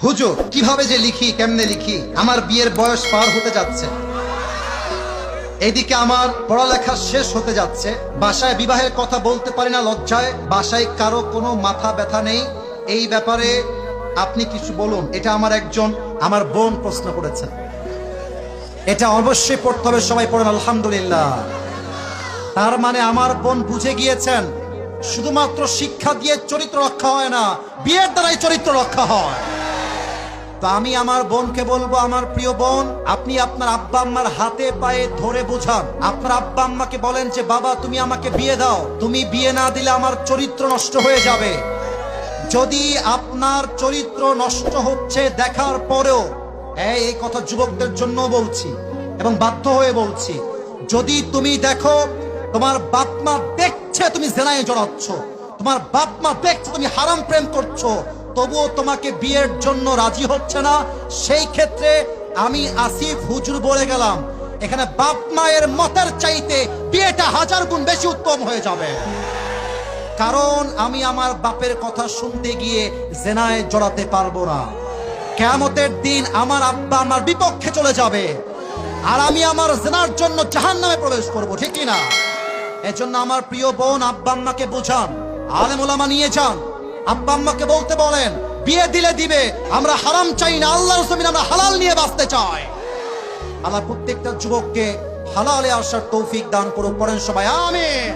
হুজুর কিভাবে যে লিখি, কেমনে লিখি, আমার বিয়ের বয়স পার হতে যাচ্ছে, এইদিকে আমার পড়ালেখা শেষ হতে যাচ্ছে, বাসায় বিবাহের কথা বলতে পারি না লজ্জায়, বাসায় কারো কোনো মাথা ব্যথা নেই, এই ব্যাপারে আপনি কিছু বলুন। এটা আমার বোন প্রশ্ন করেছেন। এটা অবশ্যই পড়তে হবে, সবাই পড়েন আলহামদুলিল্লাহ। তার মানে আমার বোন বুঝে গিয়েছেন শুধুমাত্র শিক্ষা দিয়ে চরিত্র রক্ষা হয় না, বিয়ের দ্বারাই চরিত্র রক্ষা হয়। তো আমি আমার বোনকে বলবো, আমার প্রিয় বোন, আপনি আপনার আব্বা আম্মার হাতে পায়ে ধরে বোঝান। আপনার আব্বা আম্মাকে বলেন যে বাবা তুমি আমাকে বিয়ে দাও, তুমি বিয়ে না দিলে আমার চরিত্র নষ্ট হয়ে যাবে। যদি আপনার চরিত্র নষ্ট হচ্ছে দেখার পরেও, এই কথা যুবকদের জন্য বলছি এবং বাধ্য হয়ে বলছি, যদি তুমি দেখো তোমার বাপ মা দেখছে তুমি জেনায় জড়াচ্ছ, তোমার বাপ মা দেখছে তুমি হারাম প্রেম করছো, তবুও তোমাকে বিয়ের জন্য রাজি হচ্ছে না, সেই ক্ষেত্রে আমি আসিফ হুজুর বলে গেলাম, এখানে বাপ মায়ের মতের চাইতে বিয়েটা 1000 গুণ বেশি উত্তম হয়ে যাবে। কারণ আমি আমার বাপের কথা শুনতে গিয়ে জেনায় জড়াতে পারবো না। কিয়ামতের দিন আমার আব্বা আমার বিপক্ষে চলে যাবে, আর আমি আমার জেনার জন্য জাহান্নামে প্রবেশ করব, ঠিক কি না? এজন্য আমার প্রিয় বোন, আব্বা আম্মাকে বোঝান, আলেম ওলামা নিয়ে যান, আব্বা আম্মাকে বলতে বলেন বিয়ে দিলে দিবে, আমরা হারাম চাই না, আল্লাহর জমিন আমরা হালাল নিয়ে বাঁচতে চাই। আল্লাহ প্রত্যেকটা যুবককে হালালে আসার তৌফিক দান করুক, পড়েন সবাই আমিন।